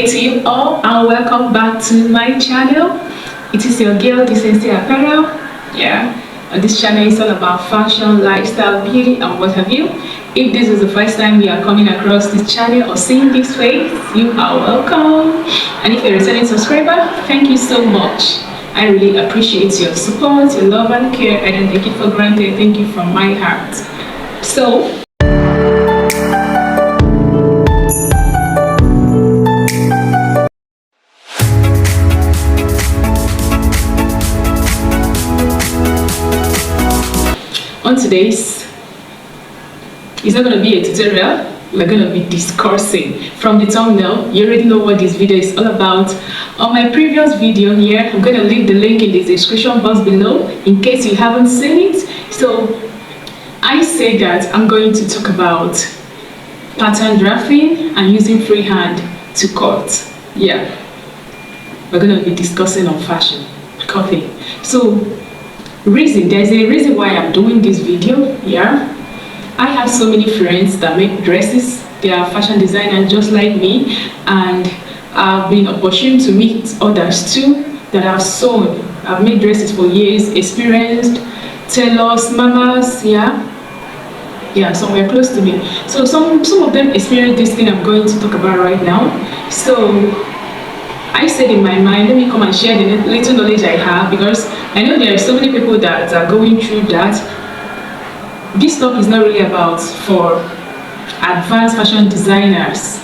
To you all and welcome back to my channel. It is your girl Decency Apparel. This channel is all about fashion, lifestyle, beauty and what have you. If this is the first time you are coming across this channel or seeing this face, you are welcome. And if you're a returning subscriber, thank you so much. I really appreciate your support, your love and care. I don't take it for granted. Thank you from my heart. So on today's, it's not going to be a tutorial. We're going to be discussing. From the thumbnail, you already know what this video is all about. On my previous video here, I'm going to leave the link in the description box below in case you haven't seen it. So I say that I'm going to talk about pattern drafting and using freehand to cut. We're going to be discussing on fashion cutting. So there's a reason why I'm doing this video. I have so many friends that make dresses. They are fashion designers just like me, and I've been opportuned to meet others too that have sewn. I've made dresses for years, experienced tailors, mamas, somewhere close to me. So some of them experience this thing I'm going to talk about right now. So I said in my mind, let me come and share the little knowledge I have, because I know there are so many people that are going through that. This talk is not really about for advanced fashion designers.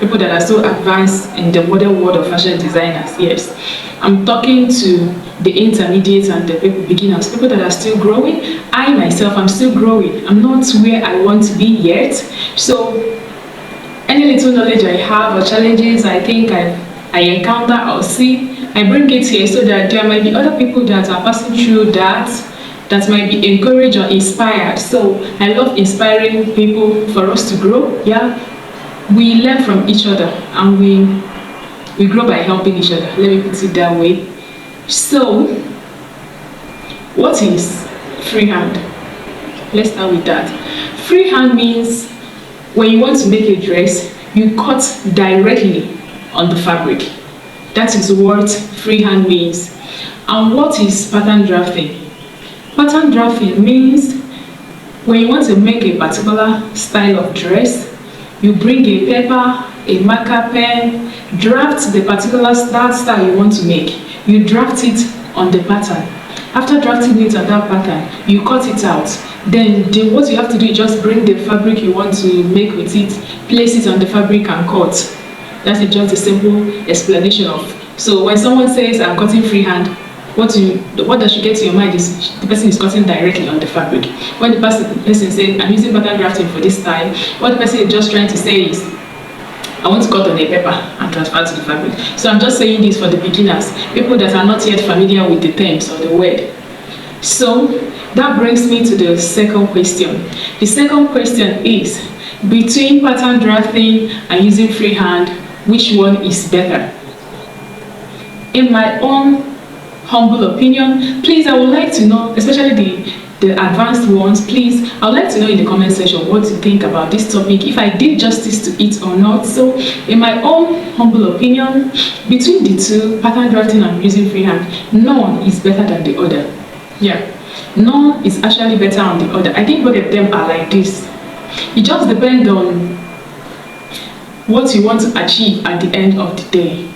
People that are so advanced in the modern world of fashion designers. Yes, I'm talking to the intermediates and the beginners, people that are still growing. I myself, I'm still growing. I'm not where I want to be yet. So any little knowledge I have or challenges I think I encounter or see, I bring it here so that there might be other people that are passing through that might be encouraged or inspired. So I love inspiring people for us to grow. We learn from each other and we grow by helping each other. Let me put it that way. So what is freehand? Let's start with that. Freehand means when you want to make a dress, you cut directly on the fabric. That is what freehand means. And what is pattern drafting? Pattern drafting means when you want to make a particular style of dress, you bring a paper, a marker pen, draft the particular style you want to make. You draft it on the pattern. After drafting it on that pattern, you cut it out. Then what you have to do is just bring the fabric you want to make with it, place it on the fabric and cut. That's just a simple explanation of. So when someone says I'm cutting freehand, what does she get to your mind is the person is cutting directly on the fabric. When the person says I'm using pattern drafting for this style, what the person is just trying to say is I want to cut on a paper and transfer to the fabric. So I'm just saying this for the beginners, people that are not yet familiar with the terms or the word. So that brings me to the second question. The second question is, between pattern drafting and using freehand, which one is better? In my own humble opinion, please, I would like to know, especially the advanced ones, please, I would like to know in the comment section what you think about this topic, if I did justice to it or not. So in my own humble opinion, between the two, pattern drafting and using freehand, none is better than the other. None is actually better than the other. I think both of them are like this. It just depends on what you want to achieve at the end of the day.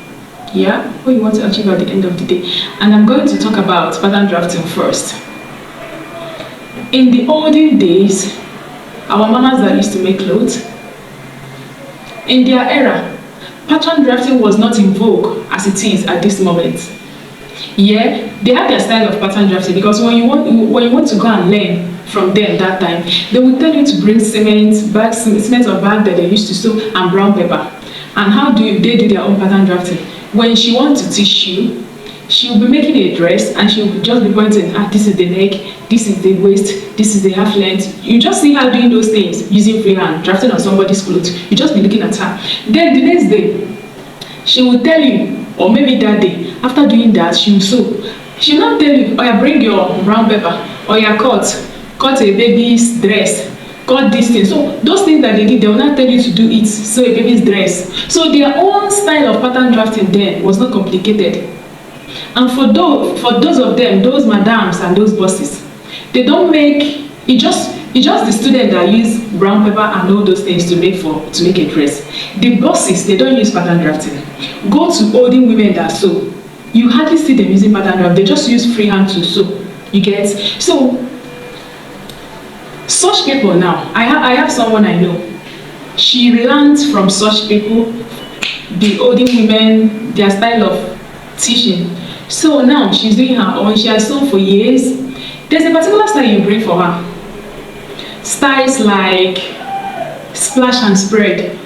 What you want to achieve at the end of the day. And I'm going to talk about pattern drafting first. In the olden days, our mamas that used to make clothes, in their era, pattern drafting was not in vogue as it is at this moment. They had their style of pattern drafting, because when you want to go and learn from them that time, they would tell you to bring cement or bag that they used to sew and brown paper. And how do they do their own pattern drafting? When she wants to teach you, she will be making a dress and she will just be pointing, this is the neck, this is the waist, this is the half length. You just see her doing those things using freehand, drafting on somebody's clothes. You just be looking at her. Then the next day, she will tell you, or maybe that day, after doing that, she will sew. She will not tell you, bring your brown paper, or cut a baby's dress, cut this thing. So those things that they did, they will not tell you to do it. So a baby's dress. So their own style of pattern drafting then was not complicated. And for those of them, those madams and those bosses, they don't make it just the student that use brown paper and all those things to make a dress. The bosses, they don't use pattern drafting. Go to olden women that sew. You hardly see them using pattern draft. They just use freehand to sew. You get? So such people now, I have someone I know. She learned from such people, the olden women, their style of teaching. So now she's doing her own. She has sewn for years. There's a particular style you bring for her. Styles like splash and spread.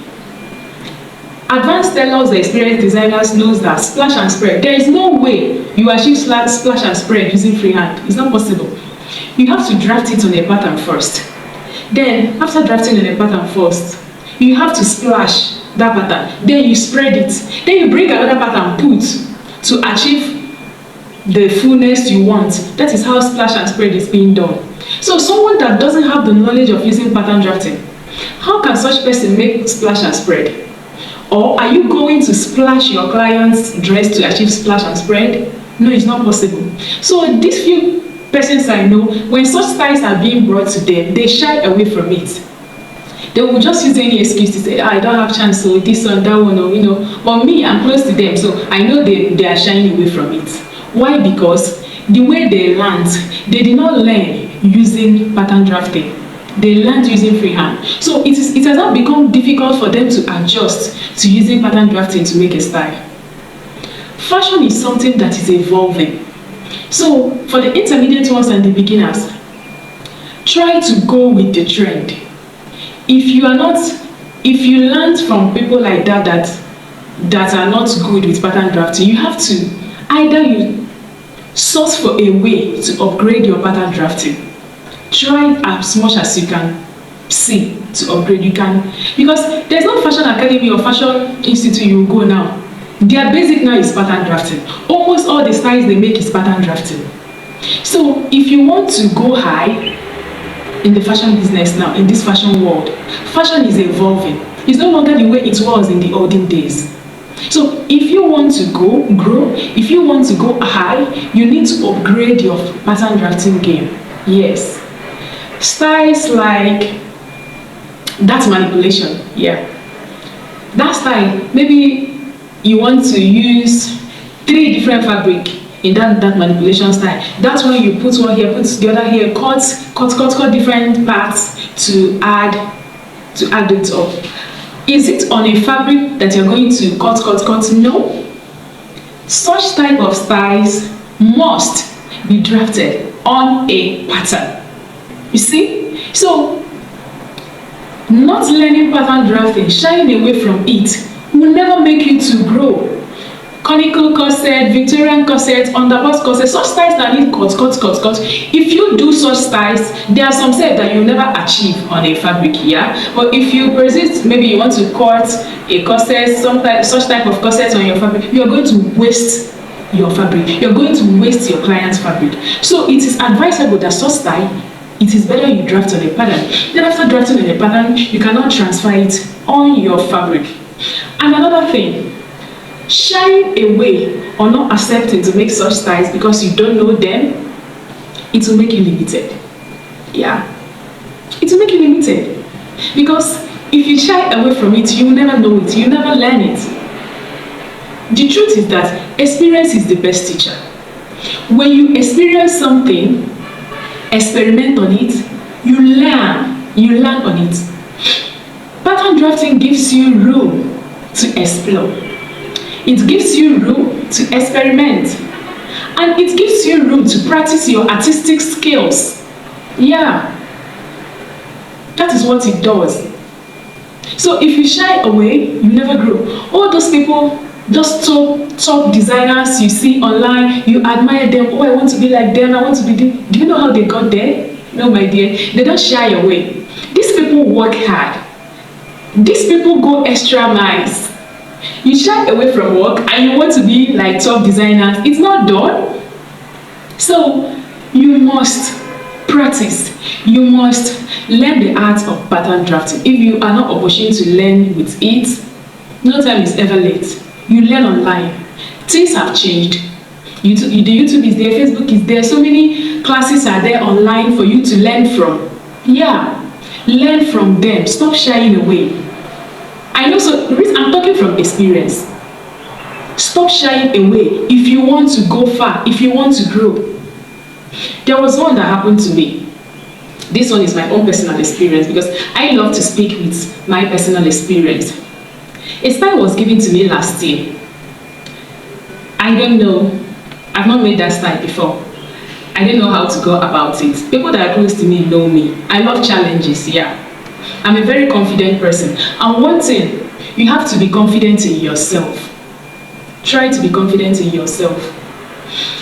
Advanced tailors, the experienced designers knows that splash and spread, there is no way you achieve splash and spread using freehand. It's not possible. You have to draft it on a pattern first. Then, after drafting on a pattern first, you have to splash that pattern. Then you spread it. Then you bring another pattern, put, to achieve the fullness you want. That is how splash and spread is being done. So someone that doesn't have the knowledge of using pattern drafting, how can such person make splash and spread? Or are you going to splash your client's dress to achieve splash and spread? No, it's not possible. So these few persons I know, when such styles are being brought to them, they shy away from it. They will just use any excuse to say, I don't have chance, so this one, that one, or, you know. But me, I'm close to them, so I know they are shying away from it. Why? Because the way they learned, they did not learn using pattern drafting. They learned using freehand. So it has not become difficult for them to adjust to using pattern drafting to make a style. Fashion is something that is evolving. So for the intermediate ones and the beginners, try to go with the trend. If you learn from people like that are not good with pattern drafting, you have to either you source for a way to upgrade your pattern drafting. Try as much as you can see to upgrade. You can, because there's no fashion academy or fashion institute you go now. Their basic now is pattern drafting. Almost all the styles they make is pattern drafting. So if you want to go high in the fashion business now, in this fashion world, fashion is evolving. It's no longer the way it was in the olden days. So if you want to grow, if you want to go high, you need to upgrade your pattern drafting game. Yes. Styles like that manipulation, yeah. That style, maybe you want to use 3 different fabric in that manipulation style. That's when you put one here, put the other here, cut different parts to add it up. Is it on a fabric that you're going to cut? No. Such type of styles must be drafted on a pattern. You see? So, not learning pattern drafting, shying away from it, will never make you to grow. Conical corset, Victorian corset, underbust corset, such styles that need cut. If you do such styles, there are some sets that you never achieve on a fabric, yeah? But if you persist, maybe you want to cut a corset, such type of corset on your fabric, you are going to waste your fabric. You're going to waste your client's fabric. So it is advisable that such style, it is better you draft on a pattern. Then after drafting on a pattern, you cannot transfer it on your fabric. And another thing, shying away or not accepting to make such styles because you don't know them, it will make you limited. Yeah, it will make you limited. Because if you shy away from it, you will never know it, you will never learn it. The truth is that experience is the best teacher. When you experience something, experiment on it, you learn on it. Pattern drafting gives you room to explore. It gives you room to experiment. And it gives you room to practice your artistic skills. Yeah, that is what it does. So if you shy away, you never grow. All those people, those top designers you see online, you admire them. Oh, I want to be like them, I want to be them. Do you know how they got there? No, my dear, they don't shy away. These people work hard. These people go extra miles. You shy away from work and you want to be like top designers. It's not done. So you must practice. You must Learn the art of pattern drafting. If you are not opportune to learn with it, no time is ever late. You learn online. Things have changed. The YouTube is there, Facebook is there, so many classes are there online for you to learn from. Yeah, learn from them. Stop shying away. I know, so I'm talking from experience. Stop shying away if you want to go far, if you want to grow. There was one that happened to me. This one is my own personal experience because I love to speak with my personal experience. A style was given to me last year. I don't know. I've not made that style before. I didn't know how to go about it. People that are close to me know me. I love challenges, yeah. I'm a very confident person. And one thing, you have to be confident in yourself. Try to be confident in yourself.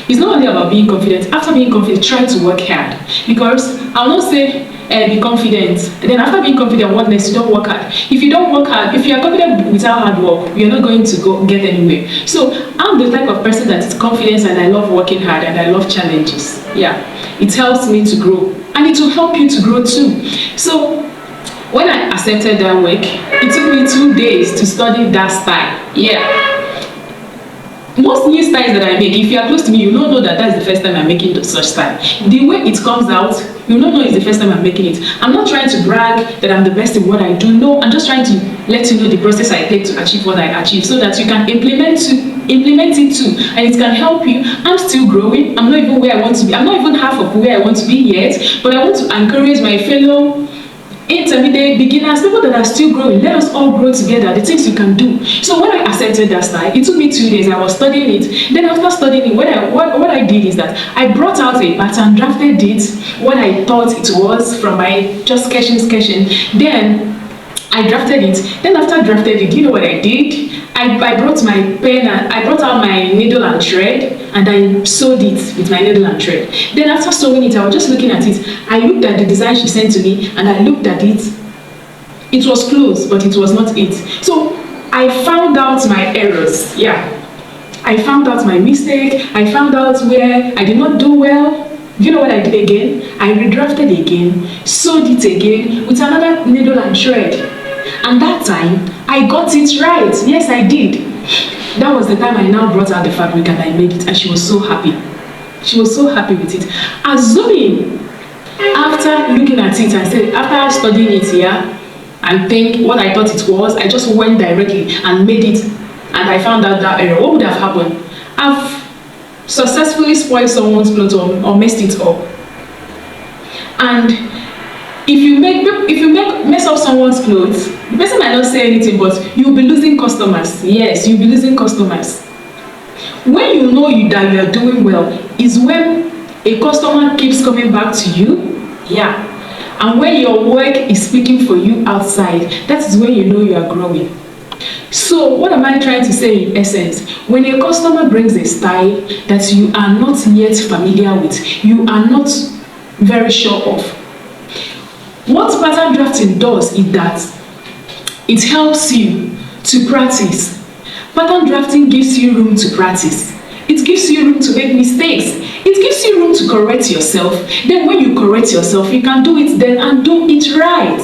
It's not only about being confident. After being confident, try to work hard. Because I'll not say be confident. And then after being confident, what next? You don't work hard. If you don't work hard, if you are confident without hard work, you're not going to get anywhere. So I'm the type of person that is confident and I love working hard and I love challenges. Yeah, it helps me to grow and it will help you to grow too. So when I accepted that work, it took me 2 days to study that style. Yeah. Most new styles that I make, if you are close to me, you don't know that that's the first time I'm making such style. The way it comes out, you don't know it's the first time I'm making it. I'm not trying to brag that I'm the best in what I do. No, I'm just trying to let you know the process I take to achieve what I achieve so that you can implement it too and it can help you. I'm still growing. I'm not even where I want to be. I'm not even half of where I want to be yet, but I want to encourage my fellow intermediate beginners, people that are still growing. Let us all grow together, the things you can do. So when I accepted that style, it took me 2 days. I was studying it. Then after studying it, what I did is that I brought out a pattern, drafted it, what I thought it was from my just sketching. Then I drafted it. Then after drafted it, you know what I did? I brought my pen and I brought out my needle and thread and I sewed it with my needle and thread. Then after sewing it, I was just looking at it. I looked at the design she sent to me and I looked at it. It was close, but it was not it. So I found out my errors. Yeah. I found out my mistake. I found out where I did not do well. You know what I did again? I redrafted again, sewed it again with another needle and thread. And that time, I got it right. Yes, I did. That was the time I now brought out the fabric and I made it. And she was so happy. She was so happy with it. Assuming, after looking at it and said, after studying it here, and think what I thought it was, I just went directly and made it. And I found out that error. What would have happened? I've successfully spoiled someone's clothes or messed it up. And if you mess up someone's clothes, the person might not say anything, but you'll be losing customers. Yes, you'll be losing customers. When you know that you are doing well is when a customer keeps coming back to you. Yeah. And when your work is speaking for you outside, that is when you know you are growing. So what am I trying to say in essence? When a customer brings a style that you are not yet familiar with, you are not very sure of, what pattern drafting does is that it helps you to practice. Pattern drafting gives you room to practice. It gives you room to make mistakes. It gives you room to correct yourself. Then when you correct yourself, you can do it then and do it right.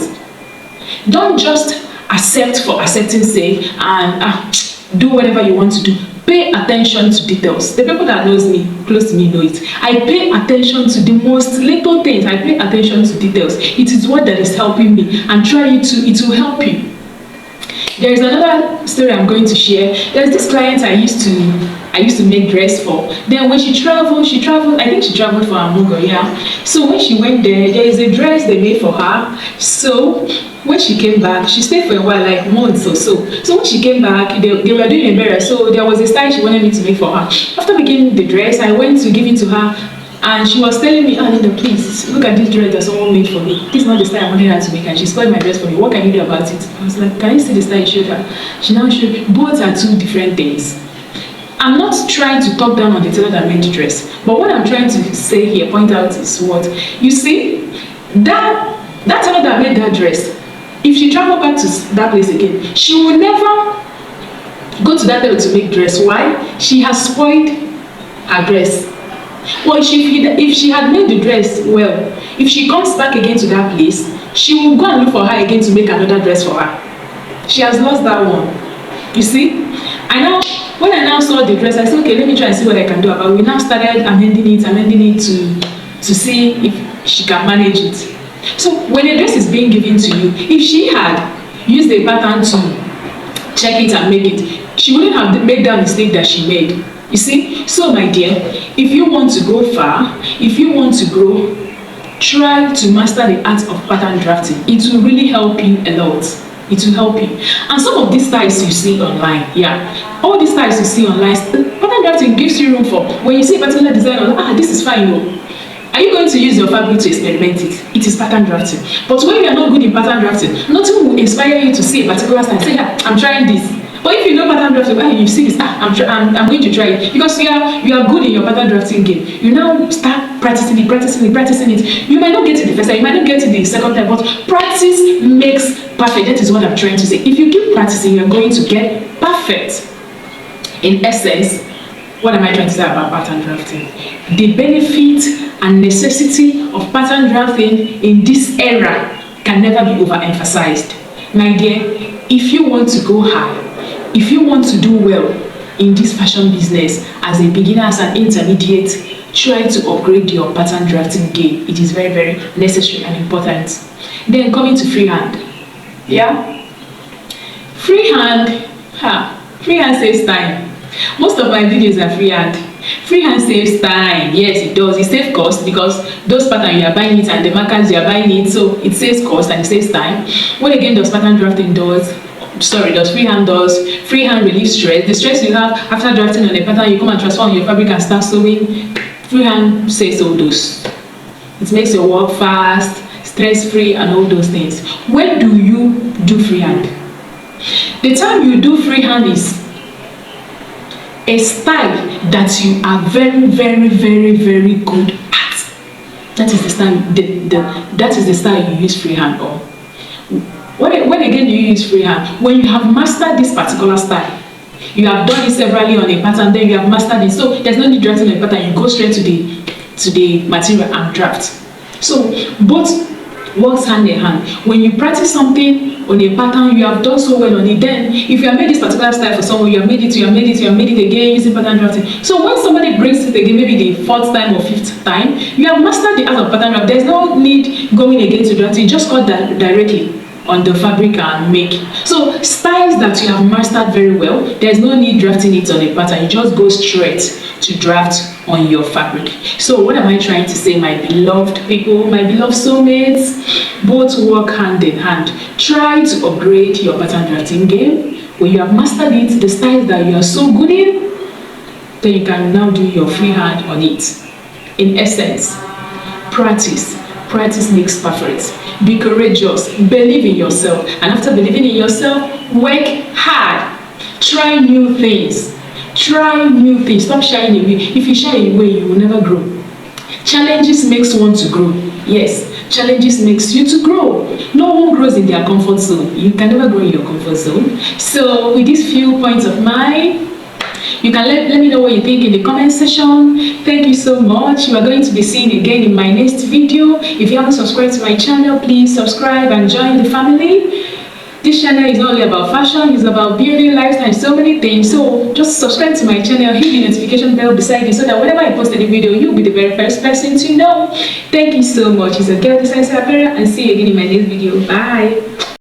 Don't just accept for accepting's sake and do whatever you want to do. Pay attention to details. The people that knows me, close to me, know it. I pay attention to the most little things. I pay attention to details. It is what that is helping me, and try it too. It will help you. There is another story I'm going to share. There's this client I used to make dress for. Then when she traveled, I think she traveled for Amugo, yeah. So when she went there is a dress they made for her. So when she came back, she stayed for a while, like months or so. So when she came back, they were doing a mirror. So there was a style she wanted me to make for her. After making the dress, I went to give it to her. And she was telling me, Linda, please, look at this dress that someone made for me. This is not the style I wanted her to make, and she spoiled my dress for me. What can you do about it? I was like, can you see the style you showed her? She now showed, both are two different things. I'm not trying to talk down on the tailor that made the dress, but what I'm trying to say here, point out, is what? You see, that tailor that made that dress, if she traveled back to that place again, she will never go to that tailor to make dress. Why? She has spoiled her dress. Well, if she had made the dress well, if she comes back again to that place, she will go and look for her again to make another dress for her. She has lost that one. You see? When I now saw the dress, I said, okay, let me try and see what I can do about it. We now started amending it to see if she can manage it. So when a dress is being given to you, if she had used a pattern to check it and make it, she wouldn't have made that mistake that she made. You see? So my dear, if you want to go far, if you want to grow, try to master the art of pattern drafting. It will really help you a lot. It will help you. And some of these styles you see online, all these styles you see online, pattern drafting gives you room for when you see a particular design, this is fine. Are you going to use your fabric to experiment it? It is pattern drafting. But when you are not good in pattern drafting, nothing will inspire you to see a particular style. Say, I'm trying this. But if you know pattern drafting, you see this, I'm going to try it. Because you are good in your pattern drafting game. You now start practicing it. You might not get it the first time, you might not get it the second time, but practice makes perfect. That is what I'm trying to say. If you keep practicing, you're going to get perfect. In essence, what am I trying to say about pattern drafting? The benefit and necessity of pattern drafting in this era can never be overemphasized. My dear, if you want to go high, if you want to do well in this fashion business as a beginner, as an intermediate, try to upgrade your pattern drafting game. It is very, very necessary and important. Then coming to freehand. Freehand saves time. Most of my videos are freehand. Freehand saves time. Yes, it does. It saves cost because those patterns you are buying it and the markers you are buying it, so it saves cost and it saves time. What again does pattern drafting does? Does freehand does? Freehand relieves stress. The stress you have after drafting on a pattern, you come and transfer on your fabric and start sewing. Freehand saves all those. It makes your work fast, stress-free, and all those things. When do you do freehand? The time you do freehand is a style that you are very, very, very, very good at. That is the style. That is the style you use freehand on. When again do you use freehand? When you have mastered this particular style. You have done it severally on a pattern, then you have mastered it. So there's no need drafting on a pattern. You go straight to the material and draft. So both works hand in hand. When you practice something on a pattern, you have done so well on it. Then, if you have made this particular style for someone, you have made it again using pattern drafting. So when somebody brings it again, maybe the 4th time or 5th time, you have mastered the art of pattern drafting. There's no need going again to drafting. Just cut that directly on the fabric and make. So styles that you have mastered very well, there's no need drafting it on a pattern. You just go straight to draft on your fabric. So what am I trying to say, my beloved people, my beloved soulmates? Both work hand in hand. Try to upgrade your pattern drafting game. When you have mastered it, the styles that you are so good in, then you can now do your freehand on it. In essence, practice makes perfect. Be courageous, believe in yourself, and after believing in yourself, work hard. Try new things. Stop shying away. If you shy away, you will never grow. Challenges makes one to grow. Yes, challenges makes you to grow. No one grows in their comfort zone. You can never grow in your comfort zone. So with these few points of mine, you can let me know what you think in the comment section. Thank you so much. You are going to be seen again in my next video. If you haven't subscribed to my channel, please subscribe and join the family. This channel is not only about fashion, it's about beauty, lifestyle, and so many things. So just subscribe to my channel, hit the notification bell beside it so that whenever I post a video, you'll be the very first person to know. Thank you so much. It's a girl, Desiree Sapera, and see you again in my next video. Bye.